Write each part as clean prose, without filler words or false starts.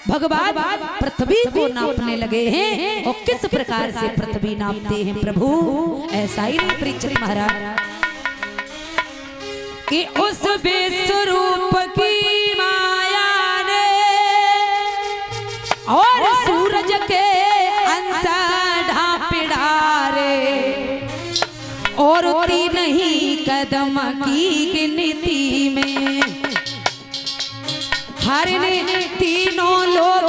भगवान पृथ्वी को नापने लगे हैं और किस प्रकार से पृथ्वी नापते हैं प्रभु, ऐसा ही परीक्षित महाराज कि उस विश्वरूप की माया ने और सूरज के अंश ढांपे डारे और तीन ही कदम की गिनती में हर ने तीनों लोग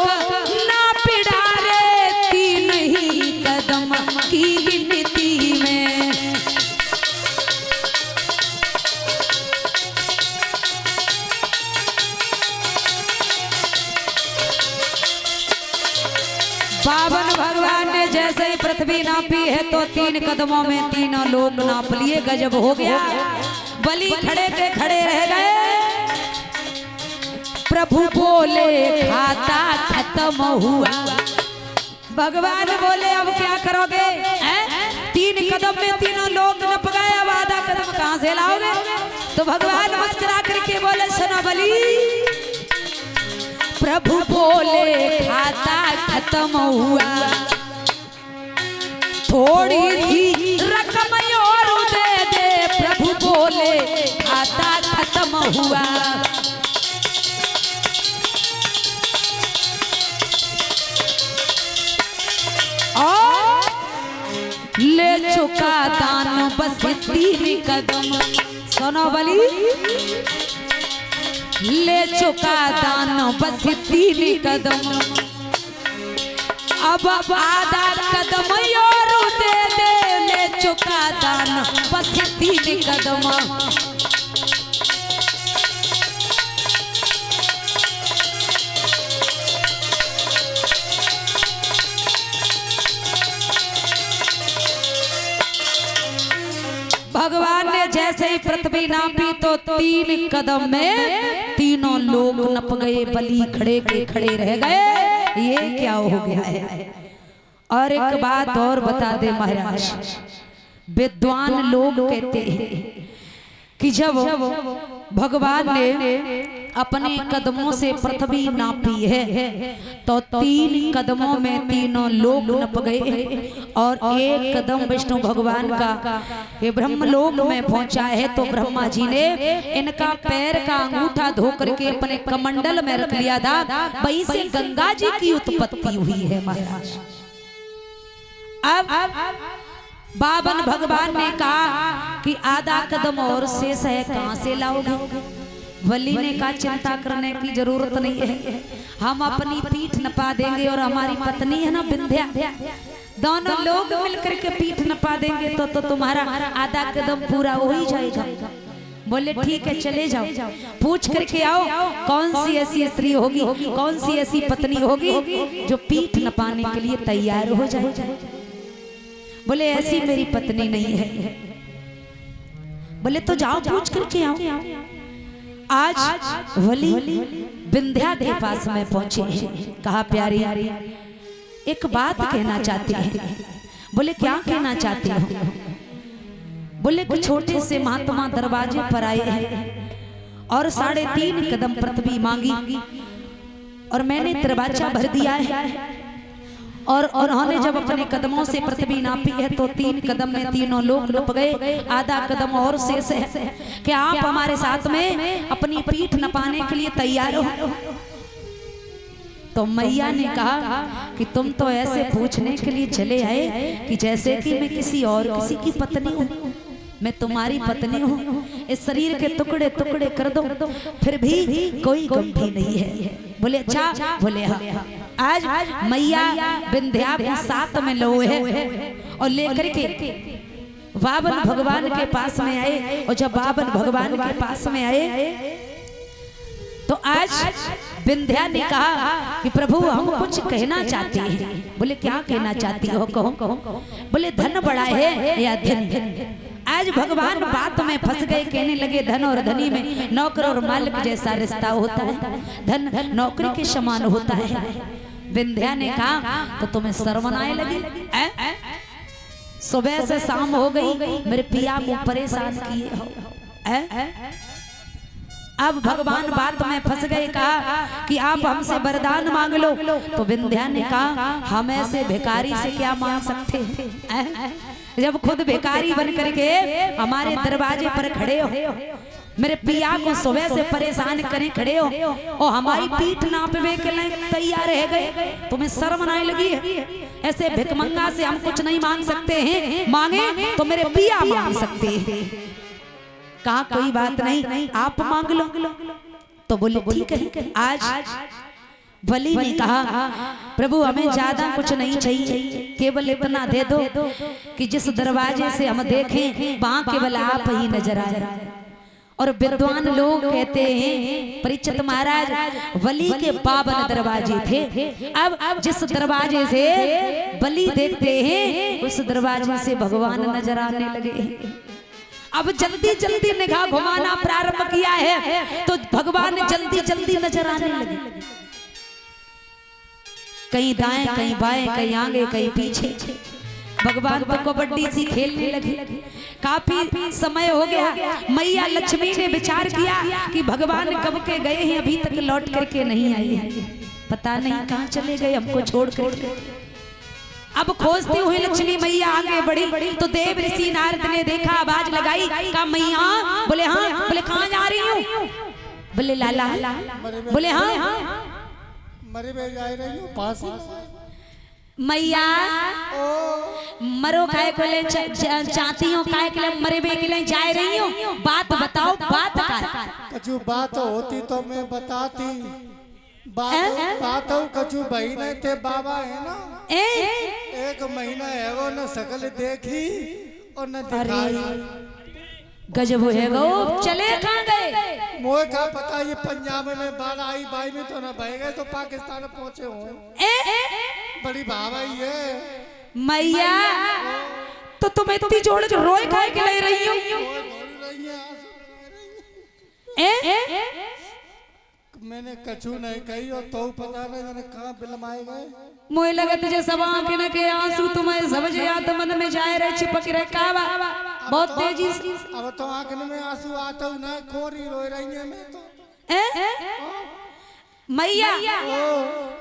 नाप डारे, तीन ही कदम की गिनती में। बावन भगवान ने जैसे ही पृथ्वी नापी है तो 3 कदमों में तीनों लोग नाप लिए। गजब हो गया, बलि खड़े के खड़े रह गए। प्रभु बोले खाता खत्म हुआ। भगवान बोले अब क्या करोगे? 3 कदम में तीनों लोग नप गए, अब आधा कदम कहां से लाओगे? तो भगवान मुस्कुरा करके बोले सुनो बलि, प्रभु बोले खाता खत्म हुआ, थोड़ी सी रकम और दे दे। प्रभु बोले खाता खत्म हुआ, ले चुका दान बस 3 कदम। सुनो बलि, ले चुका दान बस 3 कदम, अब आधा कदम और दे दे। ले चुका दान बस 3 कदम, भगवान ने जैसे ही पृथ्वी नापी तो 3 कदम में तीनों लोग नप गए। बलि खड़े के खड़े रह गए। ये क्या हो गया है? और एक बात और बता दे महाराज, विद्वान लोग कहते हैं कि जब भगवान ने अपने कदमों से पृथ्वी नापी है तो 3 कदमों में तीनों लोग नप गए और 1 कदम विष्णु भगवान का ये ब्रह्मलोक में पहुंचा है। तो ब्रह्मा जी ने इनका पैर का अंगूठा धो करके अपने कमंडल में रख लिया था। वहीं से गंगा जी की उत्पत्ति हुई है महाराज। अब बावन भगवान ने कहा कि आधा कदम और शेष है, कहां से लाओगे? बलि ने कहा चिंता करने की जरूरत नहीं है, हम अपनी पीठ नपा देंगे और हमारी पत्नी है ना विंध्या, दोनों लोग मिलकर के पीठ नपा देंगे तो तुम्हारा आधा कदम पूरा हो ही जाएगा। बोले ठीक है चले जाओ, पूछ करके आओ कौन सी ऐसी स्त्री होगी, कौन सी ऐसी पत्नी होगी जो पीठ नपाने के लिए तैयार हो जाए। बोले ऐसी मेरी पत्नी नहीं है। बोले तो जाओ पूछ करके आओ। आज बलि विंध्या के पास में पहुंचे हैं। कहा प्यारी एक बात कहना चाहती है। बोले क्या कहना चाहती हो? बोले कुछ छोटे से महात्मा दरवाजे पर आए हैं और 3.5 कदम पृथ्वी मांगी और मैंने दरवाजा भर दिया है और उन्होंने जब अपने कदमों से पृथ्वी नापी है तो 3 कदम में तीनों लोग नप गए, आधा कदम और शेष है। क्या आप हमारे साथ में अपनी पीठ नपाने के लिए तैयार हो? तो मैया ने कहा कि तुम तो ऐसे पूछने के लिए चले आए कि जैसे कि मैं किसी की पत्नी हूँ। मैं तुम्हारी पत्नी हूँ, इस शरीर के टुकड़े टुकड़े कर दो फिर भी कोई गंभीर नहीं है। बोले अच्छा? बोले हाँ। आज मैया विंध्या को साथ में लोए है और लेकर के बावन भगवान के पास में आए। और जब बावन भगवान के पास में आए तो आज विंध्या ने कहा कि प्रभु हम कुछ कहना चाहते हैं। बोले क्या कहना चाहती हो? कहो। बोले धन बड़ा है या धन? आज भगवान बात में फंस गए, कहने लगे धन और धनी में नौकर और मालिक जैसा रिश्ता होता है, धन नौकरी के समान होता है। विंध्या ने कहा तो तुम्हें शर्म आने लगी? सुबह से शाम हो गई, मेरे पिया को परेशान किए हो। अब भगवान बात में फंस गए, कहा कि आप हमसे वरदान मांग लो। तो विंध्या ने कहा हम ऐसे भिखारी से क्या मांग सकते हैं, जब खुद भिखारी बन करके हमारे दरवाजे पर खड़े हो, मेरे पिया को सुबह से परेशान करे खड़े हो और हमारी पीठ नापवे के लिए तैयार रह गए, तुम्हें शर्म नहीं लगी है? ऐसे भिखमंगा से हम कुछ नहीं मांग सकते हैं, मांगे तो मेरे पिया मांग सकते हैं। कहा कोई बात नहीं, आप मांग लो। तो बोले ठीक है। आज बलि ने कहा प्रभु हमें ज्यादा कुछ नहीं चाहिए, केवल इतना दे दो कि जिस दरवाजे से हम देखें वहां केवल आप ही नजर आए। और विद्वान लोग कहते हैं परीक्षित महाराज बलि के 52 दरवाजे थे। अब जिस दरवाजे से बलि देखते हैं उस दरवाजे से भगवान नजर आने लगे। अब जल्दी जल्दी निगाह घुमाना प्रारंभ किया है तो भगवान जल्दी जल्दी नजर आने लगे, कहीं दाएं कहीं बाएं, कहीं आगे कहीं पीछे। भगवान तो कबड्डी सी खेलने लगे। काफी समय हो गया, मैया लक्ष्मी ने विचार किया कि भगवान कब के गए हैं, अभी तक लौट करके नहीं आए हैं, पता नहीं कहां चले गए हमको छोड़ कर। अब खोजते हुए लक्ष्मी मैया आगे बढ़ी तो देव ऋषि नारद ने देखा, आवाज लगाई, कहा मैया। बोले हाँ। बोले कहां जा रही हूँ? बोले लाला। बोले हाँ मरे में जा रही हूँ पास मैया। मरो काय को ले चाहती हूँ, काय के लिए मरे बे के लिए जा रही हूँ, बात बताओ। बात कर कछु बात होती तो मैं बताती। बात हो कछु भाई नहीं थे बाबा है ना, एक महीना है वो न शकल देखी और न दिखाई। गजब है गो, चले कहाँ गए? मोए का पता, ये पंजाब में बाढ़ आई, बाई में तो न बह गए तो पाकिस्तान पहुंचे हो। बड़ी भावाई है मैया। तो तुम इतनी जोड़ रोए खाए के ले रही हो? मैंने कछु नहीं कही और तो पता नहीं कहाँ बिलमाए गए। मोए लगा तुझे सब आंखें के आंसू तुम्हें समझ याद मन में जाए रहे चिपक रहे कावा बहुत तेजी से। अब तो आंखों में आंसू आता हूँ ना, खोरी रो रही है मैं तो। मैया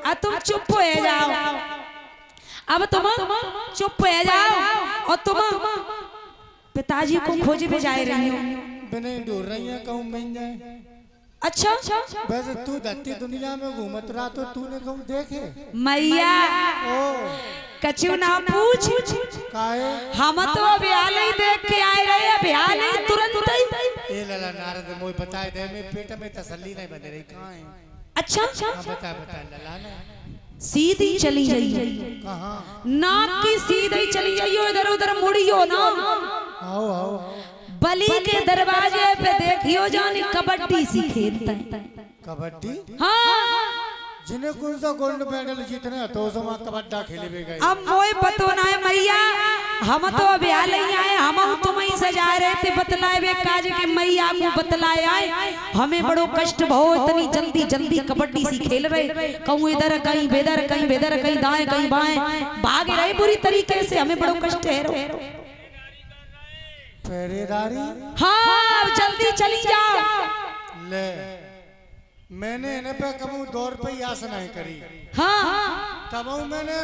अब तुम चुप हो जाओ, अब तुम चुप हो जाओ और तुम पिताजी को खोज पे जा रही हो। बिना ढूंढ रही है कहूँ मिल जाए। अच्छा वैसे तू धरती दुनिया में घूमत रहा तो तूने कहूँ देखे? मैया कछु ना पूछ, हम तो अभियाल ही देख के आए रहे, अभियाल ही तुरंत ही। ए लला नारद मोई बताए दे, मेरे पेट में तसल्ली नहीं बन रही, कहाँ है? अच्छा बता लला ना। सीधी चली जाइए, कहाँ? नाक की सीधी चली जाइयो, इधर उधर मुड़ियो ना। आओ आओ। बलि के दरवाजे पे देखियो जानी कबड्डी सी खेलता है। कबड्डी? हाँ। जिन्हें कौन सा गोल्ड मेडल जीतने तो समा कबड्डा खेले भी गए। अब मोए पतो ना है मैया, हम तो अभी हाल ही आए, हम तुम्हें सजा रहे थे बतलाए वे काज के मैया को बतलाए आए, हमें बड़ो कष्ट भाव, इतनी जल्दी जल्दी कबड्डी सी खेल रहे, कहूँ इधर कहीं बेदर कहीं बेदर कहीं दाएं कहीं बाएं भाग रहे बुरी तरीके से, हमें बड़ो कष्ट है। पहरेदारी? हाँ जल्दी चली जाओ। ले मैंने इन्हें पे कबू 2 रुपये आस नहीं करी। हाँ तब मैंने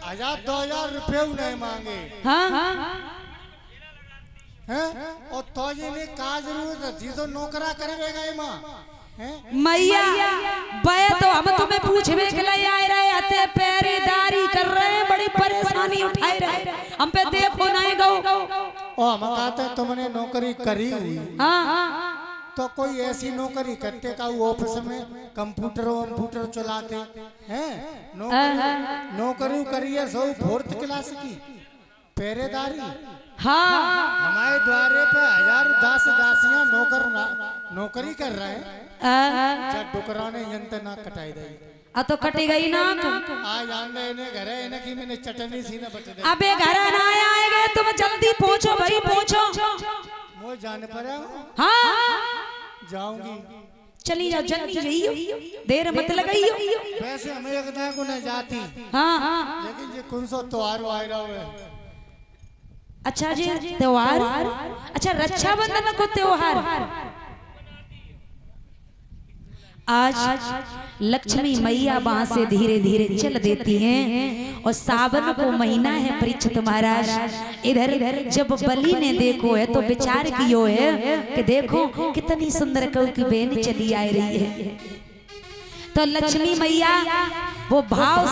1000-2000 रुपये नहीं मांगे। हाँ हैं और तो ये ने का जरूरत है जी तो नौकरा करेगा ये माँ मैया। बे तो हम तुम्हें पूछने के लिए आए रहे अते पहरेदारी कर रहे हैं, बड़ी परेशानी उठाए रहे, हम पे देखो नहीं गो। ओ हम कहते तुमने नौकरी करी हुई। हाँ तो कोई ऐसी नौकरी करते का ऑफिस में कंप्यूटर चलाते हैं, नौकरी करिए सो 4th क्लास की पहरेदारी। हाँ हमारे द्वारे पे 1000 दासियां नौकरी कर रहे हैं। जब डुकराने यंत्र ना कटाई दे तो कटी गई ना। आज आंदे इन्हें घर है इन्हें की मैंने चटनी सी ना बच दे। अबे घर ना आएंगे तुम जल्दी पहुंचो भाई पहुंचो। वो जाने पर हाँ जाऊंगी। चली जाओ जल्दी जाइयो, देर मत लगाइयो। वैसे हमें लगता को न जाती। हाँ लेकिन ये कौन सा त्योहार आ रहा है? अच्छा जी त्योहार, अच्छा रक्षाबंधन को त्योहार। आज लक्ष्मी मैया वहां से धीरे धीरे चल देती हैं और सावन को महीना है परीक्षित महाराज। इधर जब बलि ने देखो है तो विचार कियो है कि देखो कितनी सुंदर कऊ की बहन चली आ रही है। तो लक्ष्मी मैया वो भाव